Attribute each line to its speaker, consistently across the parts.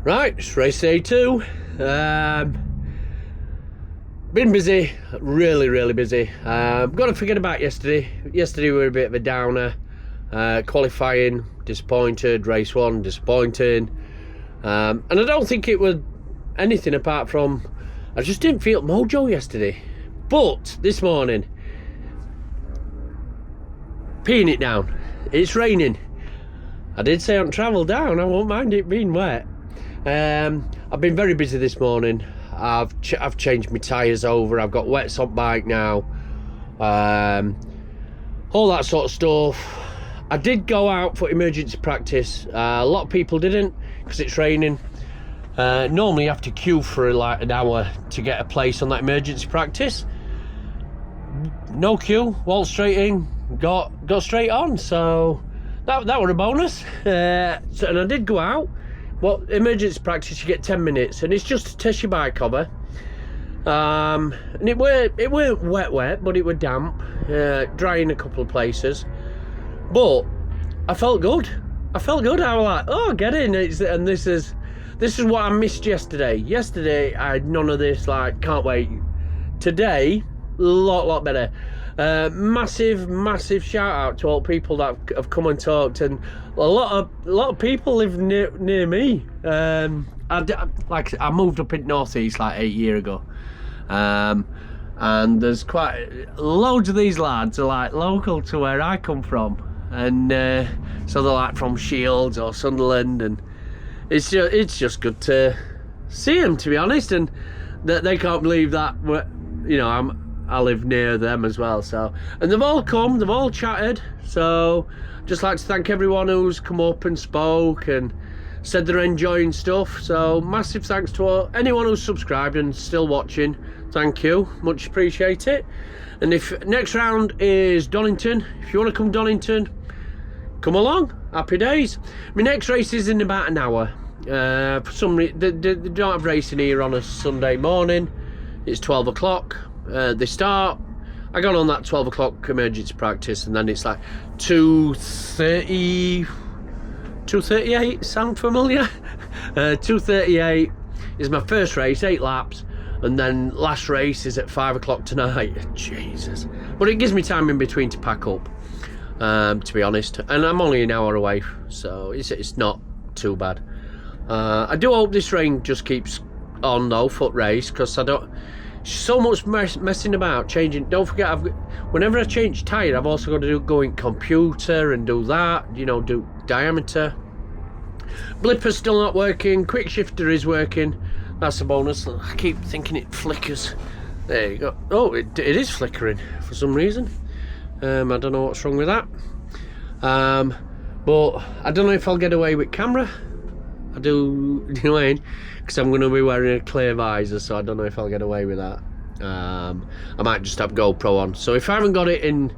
Speaker 1: Right, it's race day 2. Been busy, really busy. Got to forget about yesterday. Yesterday we were a bit of a downer. Qualifying, disappointed. Race 1, disappointing. And I don't think it was anything apart from I just didn't feel mojo yesterday. But this morning, peeing it down. It's raining. I did say on travel down, I won't mind it being wet. I've been very busy this morning. I've changed my tyres over. I've got wets on bike now. All that sort of stuff. I did go out for emergency practice. A lot of people didn't because it's raining. Normally you have to queue for like an hour to get a place on that emergency practice. No queue, walked straight in, got straight on. So that were a bonus. And I did go out. Well, emergency practice, you get 10 minutes, and it's just to test your bike over. And it weren't wet, but it were damp, dry in a couple of places. But I felt good. I was like, oh, get in. And this is what I missed yesterday. Yesterday, I had none of this. Like, can't wait. Today, a lot better. Massive shout out to all people that have come and talked, and a lot of people live near me. I moved up in Northeast like 8 years ago, and there's quite loads of these lads are like local to where I come from, and so they're like from Shields or Sunderland, and it's just good to see them, to be honest, and that they can't believe that I live near them as well. So, and they've all come, they've all chatted. So just like to thank everyone who's come up and spoke and said they're enjoying stuff. So massive thanks to anyone who's subscribed and still watching. Thank you, much appreciate it. And if next round is Donington, if you want to come Donington, come along, happy days. My next race is in about an hour. For some reason they don't have racing here on a Sunday morning. It's 12 o'clock. They start. I got on that 12 o'clock emergency practice, and then it's like 2:38. Sound familiar? 2:38 is my first race, 8 laps, and then last race is at 5 o'clock tonight. Jesus! But it gives me time in between to pack up, to be honest. And I'm only an hour away, so it's not too bad. I do hope this rain just keeps on though, foot race, because I don't. So much messing about changing. Don't forget, whenever I change tyre, I've also got to go in computer and do that, do diameter. Blipper's still not working. Quick shifter is working. That's a bonus. I keep thinking it flickers. There you go. Oh, it is flickering for some reason. I don't know what's wrong with that. But I don't know if I'll get away with camera. I do, because I'm going to be wearing a clear visor, so I don't know if I'll get away with that. I might just have GoPro on. So if I haven't got it in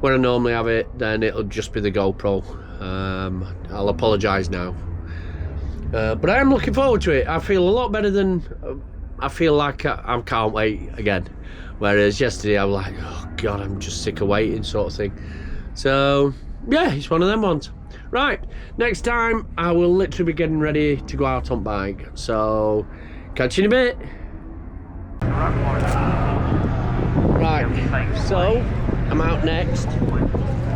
Speaker 1: where I normally have it, then it'll just be the GoPro. I'll apologise now. But I am looking forward to it. I feel a lot better than... I feel like I can't wait again. Whereas yesterday I was like, oh God, I'm just sick of waiting, sort of thing. So, yeah, it's one of them ones. Right, next time I will literally be getting ready to go out on bike. So, catch you in a bit. Right, so I'm out next.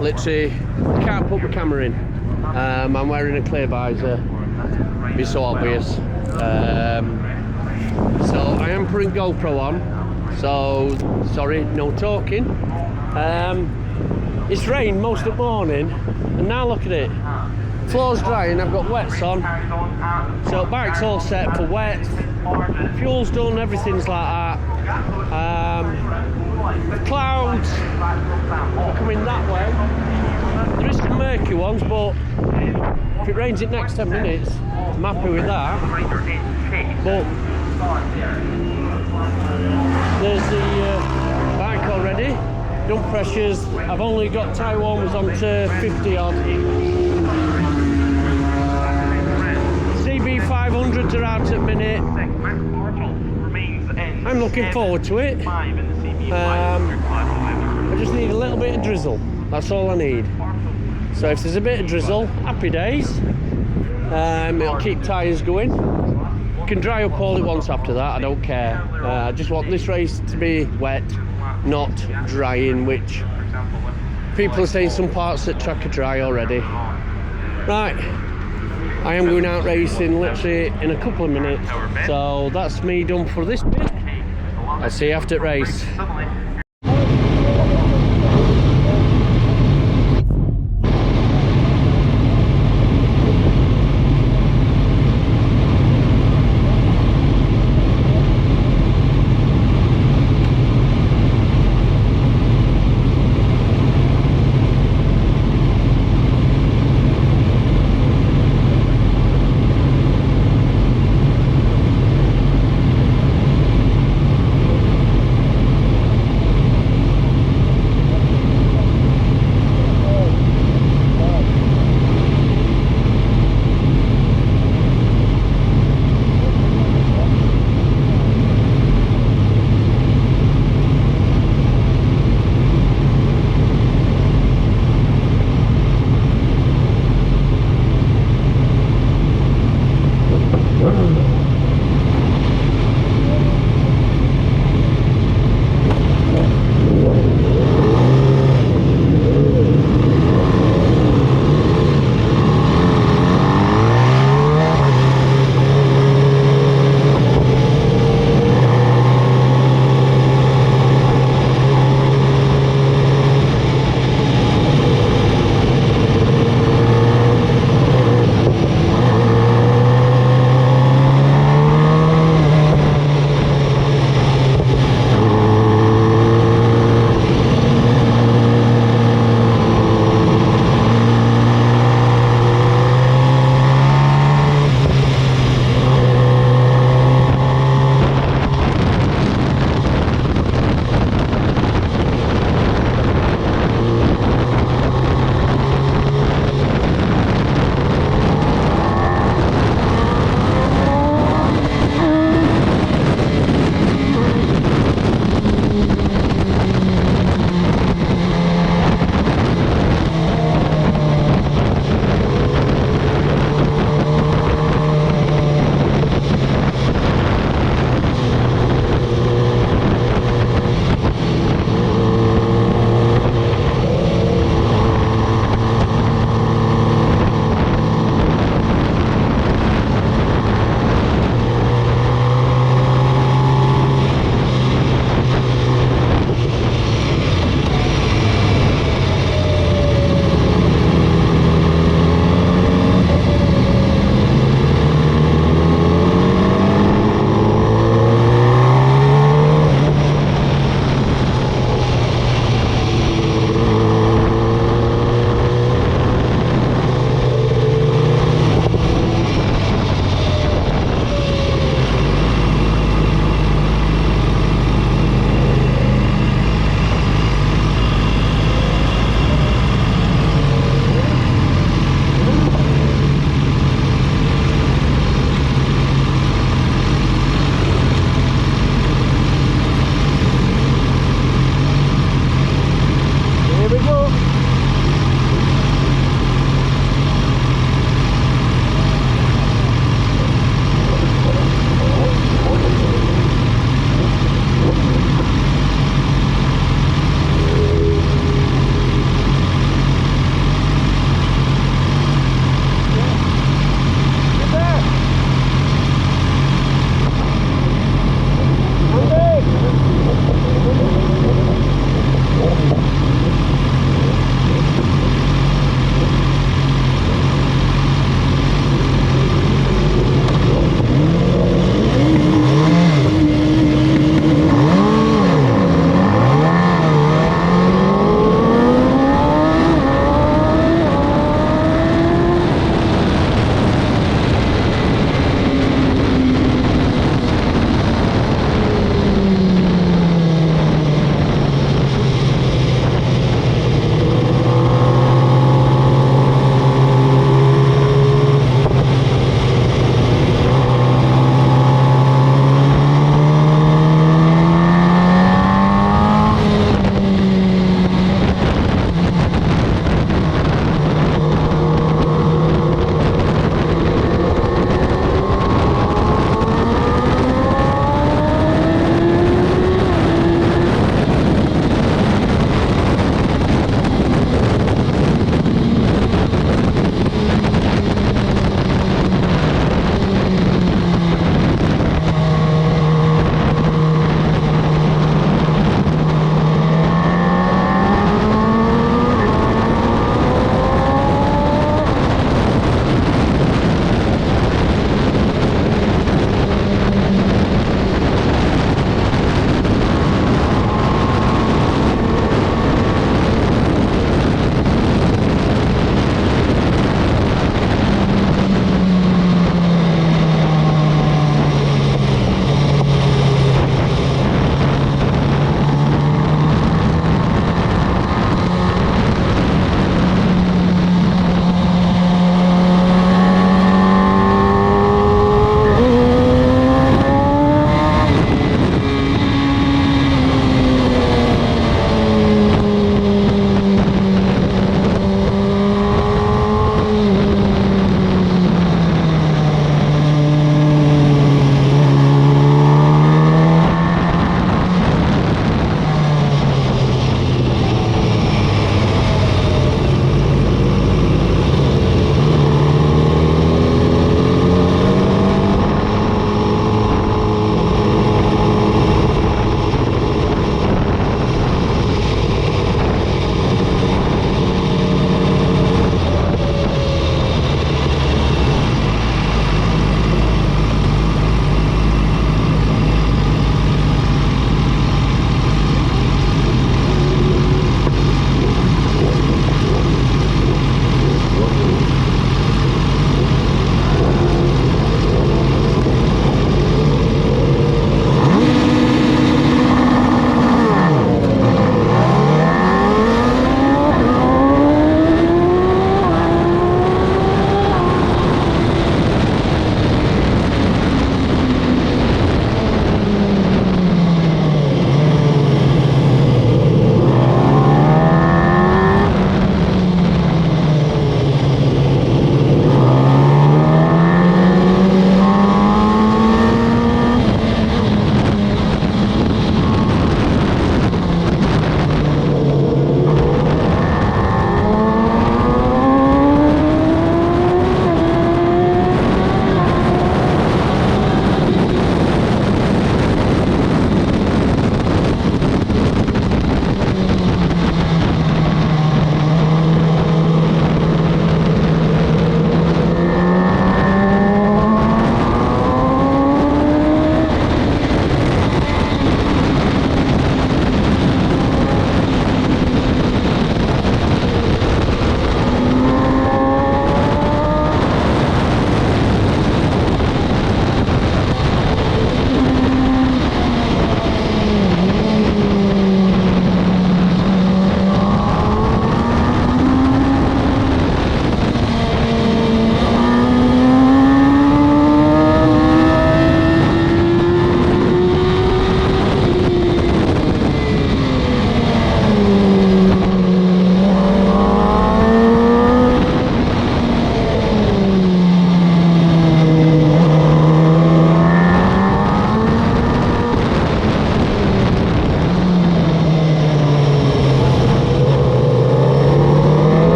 Speaker 1: Literally, I can't put my camera in. I'm wearing a clear visor. It'd be so obvious. So I am putting GoPro on. So, sorry, no talking. It's rained most of the morning, and now look at it. Floor's drying, I've got wets on. So bike's all set for wets. Fuel's done, everything's like that. The clouds are coming that way. There is some murky ones, but if it rains in the next 10 minutes, I'm happy with that. But there's the bike already. Dump pressures. I've only got tyre warmers on to 50 odd. CB500s are out at the minute. I'm looking forward to it. I just need a little bit of drizzle. That's all I need. So if there's a bit of drizzle, happy days. It'll keep tyres going. You can dry up all it wants after that, I don't care. I just want this race to be wet, not drying, which people are saying some parts at track are dry already. Right, I am going out racing literally in a couple of minutes, so that's me done for this bit. I'll see you after the race.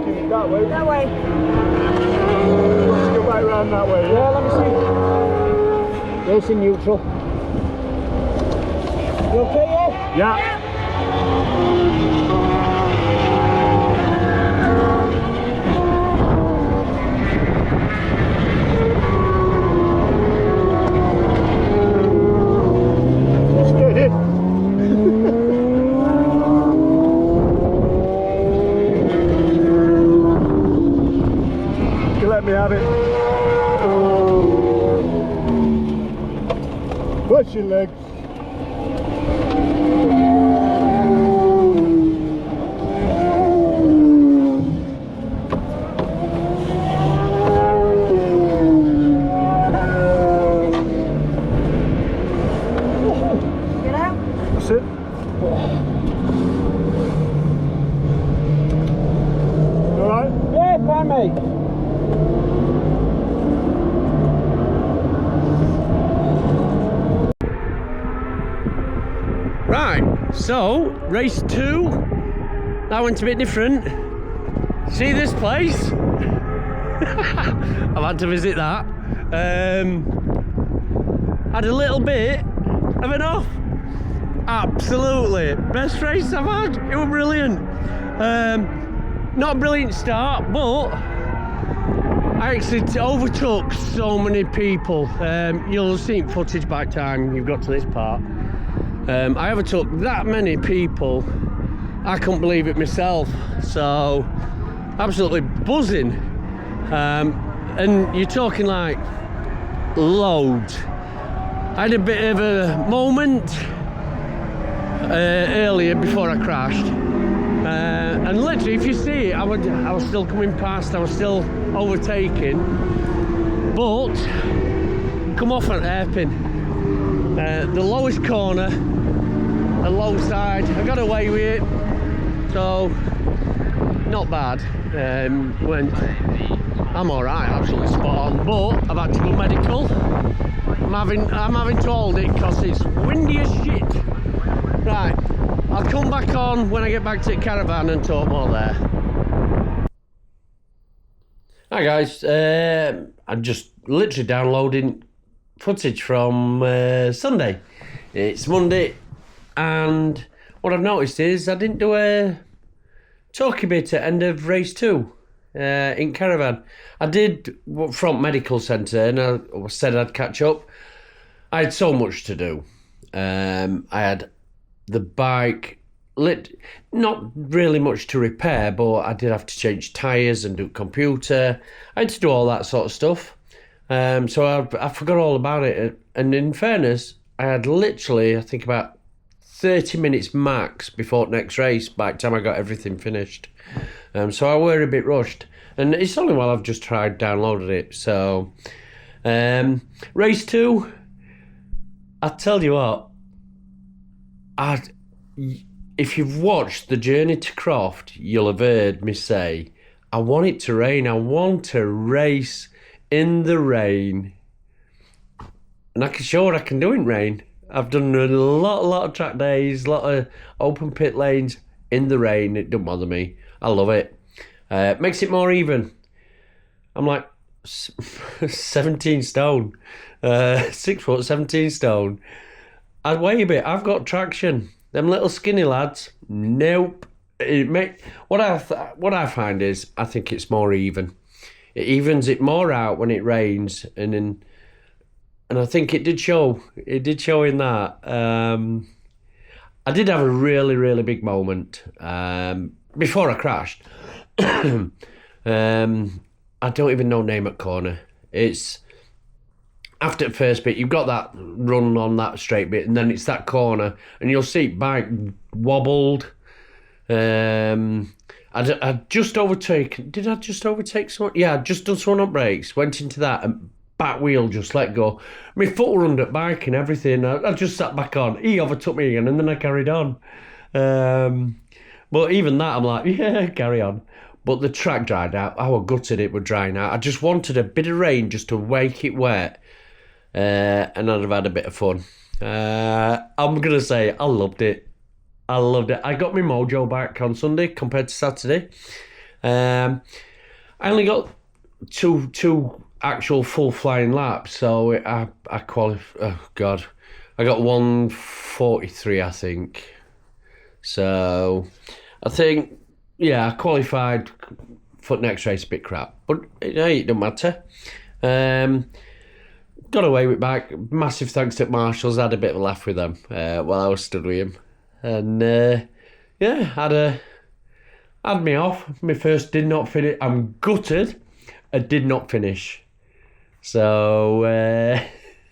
Speaker 2: braking that way.
Speaker 3: That way.
Speaker 2: Let's go back round that way.
Speaker 1: Yeah, let me see. Race in neutral. You okay, yeah?
Speaker 2: Yeah. Steady. You let me have it. Push your legs.
Speaker 3: Get out.
Speaker 2: That's it. Alright?
Speaker 1: Yeah, fine, mate. Right, so race 2, that went a bit different. See this place? I've had to visit that. Had a little bit of an off. Absolutely, best race I've had. It was brilliant. Not a brilliant start, but I actually overtook so many people. You'll have seen footage by the time you've got to this part. I overtook that many people. I couldn't believe it myself. So absolutely buzzing. And you're talking like loads. I had a bit of a moment earlier before I crashed. And literally, if you see it, I was still coming past, I was still overtaking, but come off an hairpin. The lowest corner, the low side, I got away with it, so not bad. I'm alright, absolutely spot on, but I've had to go medical. I'm having to hold it because it's windy as shit. Right, I'll come back on when I get back to the caravan and talk more there. Hi guys, I'm just literally downloading footage from Sunday. It's Monday, and what I've noticed is I didn't do a talkie bit at end of race 2 in caravan. I did front medical centre and I said I'd catch up. I had so much to do. I had the bike not really much to repair, but I did have to change tyres and do computer. I had to do all that sort of stuff. So I forgot all about it. And in fairness, I had literally, I think, about 30 minutes max before next race by the time I got everything finished. So I were a bit rushed. And it's only while I've just tried downloading it. So race 2, I tell you what, if you've watched the journey to Croft, you'll have heard me say, I want it to rain. I want to race in the rain. And I can show what I can do in rain. I've done a lot of track days, a lot of open pit lanes in the rain. It don't bother me. I love it. Makes it more even. I'm like 17 stone. 6 foot, 17 stone. I weigh a bit. I've got traction. Them little skinny lads, nope. What I find is I think it's more even. It evens it more out when it rains, and I think it did show. It did show in that. I did have a really big moment before I crashed. I don't even know name at corner. It's after the first bit, you've got that run on that straight bit, and then it's that corner, and you'll see bike wobbled. I just overtaken. Did I just overtake someone? Yeah, I'd just done someone on brakes, went into that, and back wheel just let go. My foot were under bike and everything. I just sat back on. He overtook me again, and then I carried on. But even that, I'm like, yeah, carry on. But the track dried out. I was gutted it was drying out. I just wanted a bit of rain just to make it wet. And I'd have had a bit of fun. I'm going to say I loved it. I loved it. I got my mojo back on Sunday compared to Saturday. I only got two actual full flying laps, so I qualified. Oh God, I got 1:43, I think. So I think, yeah, I qualified. For next race, a bit crap, but it don't matter. Got away with back. Massive thanks to Marshalls. I had a bit of a laugh with them while I was stood with him, and yeah, had me off. My first did not finish. I'm gutted. I did not finish. So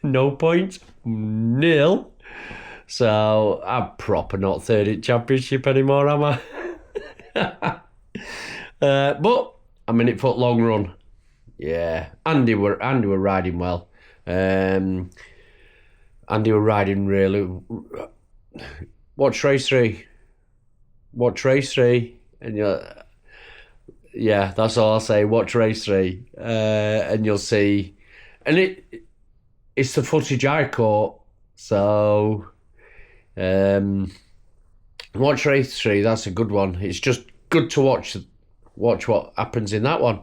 Speaker 1: no points, nil. So I'm proper not third in championship anymore, am I? But I'm in it for the long run. Yeah, Andy were riding well. Andy were riding really. Watch race 3. And yeah, that's all I'll say. Watch race 3, and you'll see. And it's the footage I caught. So, watch race 3. That's a good one. It's just good to watch what happens in that one.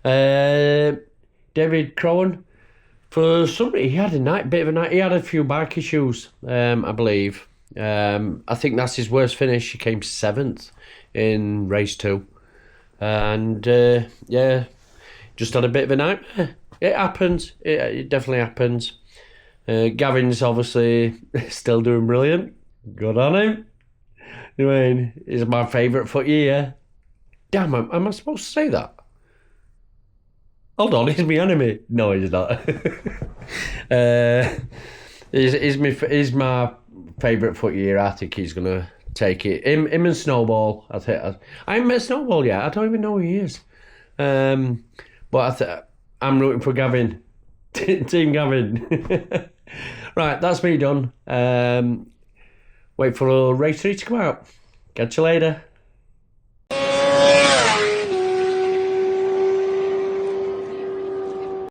Speaker 1: David Crowan, for somebody, he had he had a few bike issues, I believe. I think that's his worst finish. He came 7th in race 2, and yeah, just had a bit of a nightmare. It happens. It definitely happens. Gavin's obviously still doing brilliant. Good on him. I mean, he's my favourite foot year. Damn, am I supposed to say that? Hold on, he's my enemy. No, he's not. He's my favourite foot year. I think he's gonna take it. Him and Snowball. I haven't met Snowball yet. I don't even know who he is. But I'm rooting for Gavin. Team Gavin. Right, that's me done. Wait for race 3 to come out. Catch you later.